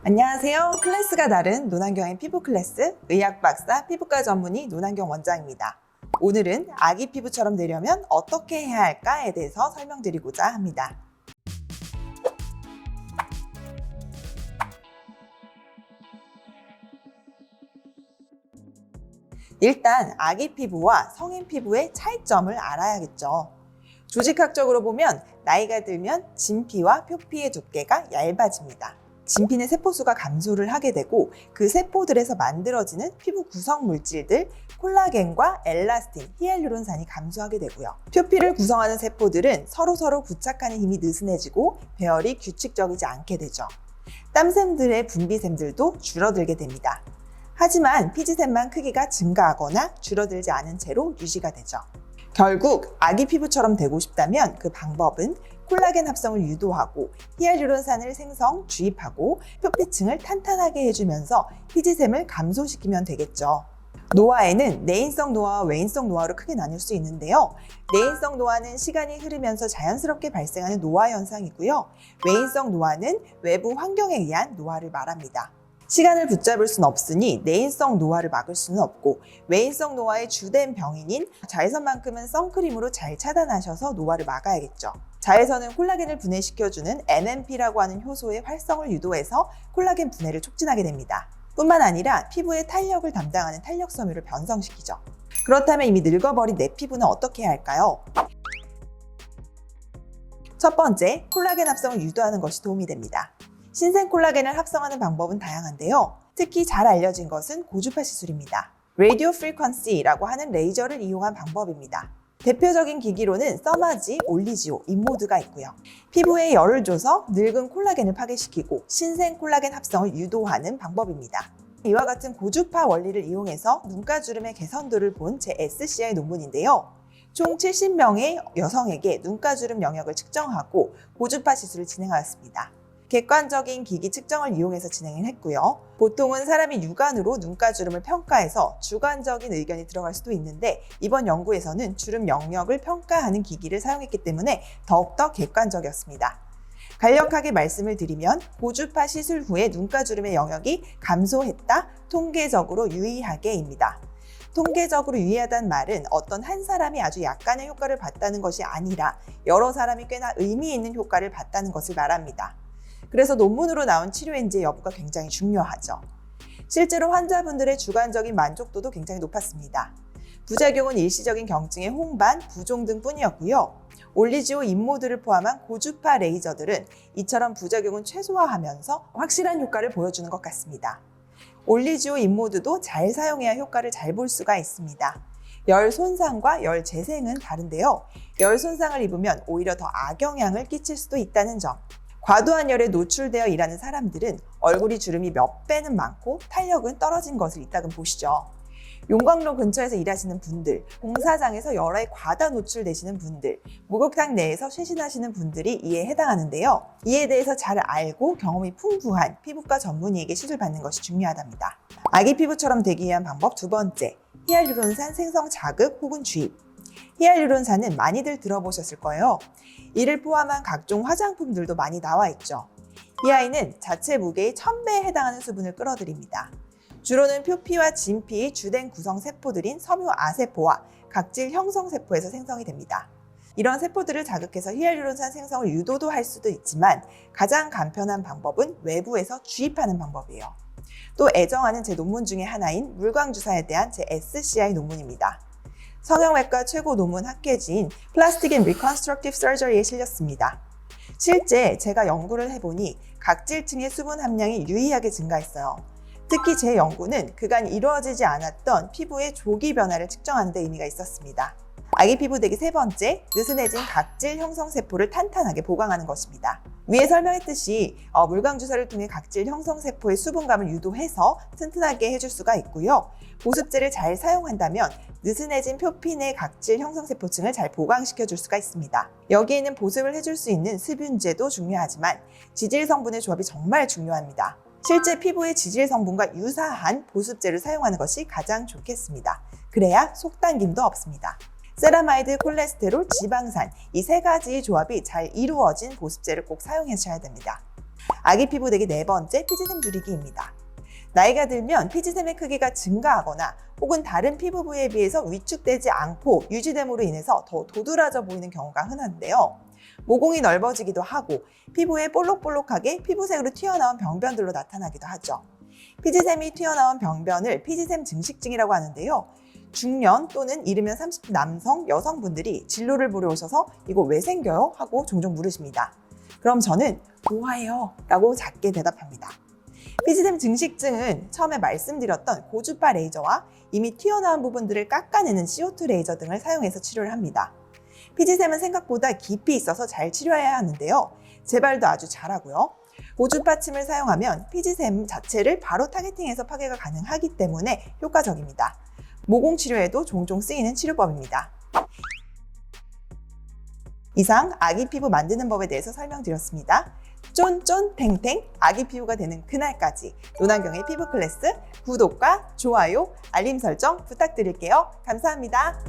안녕하세요. 클래스가 다른 노난경의 피부 클래스 의학 박사 피부과 전문의 노난경 원장입니다. 오늘은 아기 피부처럼 되려면 어떻게 해야 할까에 대해서 설명드리고자 합니다. 일단 아기 피부와 성인 피부의 차이점을 알아야겠죠. 조직학적으로 보면 나이가 들면 진피와 표피의 두께가 얇아집니다. 진피는 세포수가 감소를 하게 되고 그 세포들에서 만들어지는 피부 구성 물질들 콜라겐과 엘라스틴, 히알루론산이 감소하게 되고요. 표피를 구성하는 세포들은 서로 부착하는 힘이 느슨해지고 배열이 규칙적이지 않게 되죠. 땀샘들의 분비샘들도 줄어들게 됩니다. 하지만 피지샘만 크기가 증가하거나 줄어들지 않은 채로 유지가 되죠. 결국 아기 피부처럼 되고 싶다면 그 방법은 콜라겐 합성을 유도하고 히알루론산을 생성, 주입하고 표피층을 탄탄하게 해주면서 피지샘을 감소시키면 되겠죠. 노화에는 내인성 노화와 외인성 노화로 크게 나눌 수 있는데요. 내인성 노화는 시간이 흐르면서 자연스럽게 발생하는 노화 현상이고요. 외인성 노화는 외부 환경에 의한 노화를 말합니다. 시간을 붙잡을 수는 없으니 내인성 노화를 막을 수는 없고 외인성 노화의 주된 병인인 자외선만큼은 선크림으로 잘 차단하셔서 노화를 막아야겠죠. 자외선은 콜라겐을 분해시켜주는 NMP라고 하는 효소의 활성을 유도해서 콜라겐 분해를 촉진하게 됩니다. 뿐만 아니라 피부의 탄력을 담당하는 탄력 섬유를 변성시키죠. 그렇다면 이미 늙어버린 내 피부는 어떻게 해야 할까요? 첫 번째, 콜라겐 합성을 유도하는 것이 도움이 됩니다. 신생 콜라겐을 합성하는 방법은 다양한데요. 특히 잘 알려진 것은 고주파 시술입니다. 라디오 프리퀀시라고 하는 레이저를 이용한 방법입니다. 대표적인 기기로는 써마지, 올리지오, 인모드가 있고요. 피부에 열을 줘서 늙은 콜라겐을 파괴시키고 신생 콜라겐 합성을 유도하는 방법입니다. 이와 같은 고주파 원리를 이용해서 눈가주름의 개선도를 본 제 SCI 논문인데요. 총 70명의 여성에게 눈가주름 영역을 측정하고 고주파 시술을 진행하였습니다. 객관적인 기기 측정을 이용해서 진행을 했고요. 보통은 사람이 육안으로 눈가주름을 평가해서 주관적인 의견이 들어갈 수도 있는데 이번 연구에서는 주름 영역을 평가하는 기기를 사용했기 때문에 더욱더 객관적이었습니다. 간략하게 말씀을 드리면 고주파 시술 후에 눈가주름의 영역이 감소했다, 통계적으로 유의하게입니다. 통계적으로 유의하다는 말은 어떤 한 사람이 아주 약간의 효과를 봤다는 것이 아니라 여러 사람이 꽤나 의미 있는 효과를 봤다는 것을 말합니다. 그래서 논문으로 나온 치료인지의 여부가 굉장히 중요하죠. 실제로 환자분들의 주관적인 만족도도 굉장히 높았습니다. 부작용은 일시적인 경증의 홍반, 부종 등뿐이었고요. 올리지오 인모드를 포함한 고주파 레이저들은 이처럼 부작용은 최소화하면서 확실한 효과를 보여주는 것 같습니다. 올리지오 인모드도 잘 사용해야 효과를 잘 볼 수가 있습니다. 열 손상과 열 재생은 다른데요. 열 손상을 입으면 오히려 더 악영향을 끼칠 수도 있다는 점. 과도한 열에 노출되어 일하는 사람들은 얼굴이 주름이 몇 배는 많고 탄력은 떨어진 것을 이따금 보시죠. 용광로 근처에서 일하시는 분들, 공사장에서 열에 과다 노출되시는 분들, 목욕탕 내에서 쇄신하시는 분들이 이에 해당하는데요. 이에 대해서 잘 알고 경험이 풍부한 피부과 전문의에게 시술받는 것이 중요하답니다. 아기 피부처럼 되기 위한 방법 두 번째, 히알루론산 생성 자극 혹은 주입. 히알루론산은 많이들 들어보셨을 거예요. 이를 포함한 각종 화장품들도 많이 나와 있죠. 이 아이는 자체 무게의 1000배에 해당하는 수분을 끌어들입니다. 주로는 표피와 진피의 주된 구성 세포들인 섬유아세포와 각질 형성세포에서 생성이 됩니다. 이런 세포들을 자극해서 히알루론산 생성을 유도도 할 수도 있지만 가장 간편한 방법은 외부에서 주입하는 방법이에요. 또 애정하는 제 논문 중에 하나인 물광주사에 대한 제 SCI 논문입니다. 성형외과 최고 논문 학회지인 Plastic and Reconstructive Surgery에 실렸습니다. 실제 제가 연구를 해보니 각질층의 수분 함량이 유의하게 증가했어요. 특히 제 연구는 그간 이루어지지 않았던 피부의 조기 변화를 측정하는 데 의미가 있었습니다. 아기 피부 되기 세 번째, 느슨해진 각질 형성세포를 탄탄하게 보강하는 것입니다. 위에 설명했듯이 물광주사를 통해 각질 형성세포의 수분감을 유도해서 튼튼하게 해줄 수가 있고요. 보습제를 잘 사용한다면 느슨해진 표피 내 각질 형성세포층을 잘 보강시켜줄 수가 있습니다. 여기에는 보습을 해줄 수 있는 수분제도 중요하지만 지질 성분의 조합이 정말 중요합니다. 실제 피부의 지질 성분과 유사한 보습제를 사용하는 것이 가장 좋겠습니다. 그래야 속당김도 없습니다. 세라마이드, 콜레스테롤, 지방산 이 세 가지의 조합이 잘 이루어진 보습제를 꼭 사용하셔야 됩니다. 아기 피부 되기 네 번째, 피지샘 줄이기입니다. 나이가 들면 피지샘의 크기가 증가하거나 혹은 다른 피부 부위에 비해서 위축되지 않고 유지됨으로 인해서 더 도드라져 보이는 경우가 흔한데요. 모공이 넓어지기도 하고 피부에 볼록볼록하게 피부색으로 튀어나온 병변들로 나타나기도 하죠. 피지샘이 튀어나온 병변을 피지샘 증식증이라고 하는데요. 중년 또는 이르면 30대 남성, 여성분들이 진료를 보러 오셔서 이거 왜 생겨요? 하고 종종 물으십니다. 그럼 저는 좋아해요 라고 작게 대답합니다. 피지샘 증식증은 처음에 말씀드렸던 고주파 레이저와 이미 튀어나온 부분들을 깎아내는 CO2 레이저 등을 사용해서 치료를 합니다. 피지샘은 생각보다 깊이 있어서 잘 치료해야 하는데요. 재발도 아주 잘하고요. 고주파 침을 사용하면 피지샘 자체를 바로 타겟팅해서 파괴가 가능하기 때문에 효과적입니다. 모공 치료에도 종종 쓰이는 치료법입니다. 이상 아기 피부 만드는 법에 대해서 설명드렸습니다. 쫀쫀 탱탱 아기 피부가 되는 그날까지 노난경의 피부 클래스 구독과 좋아요, 알림 설정 부탁드릴게요. 감사합니다.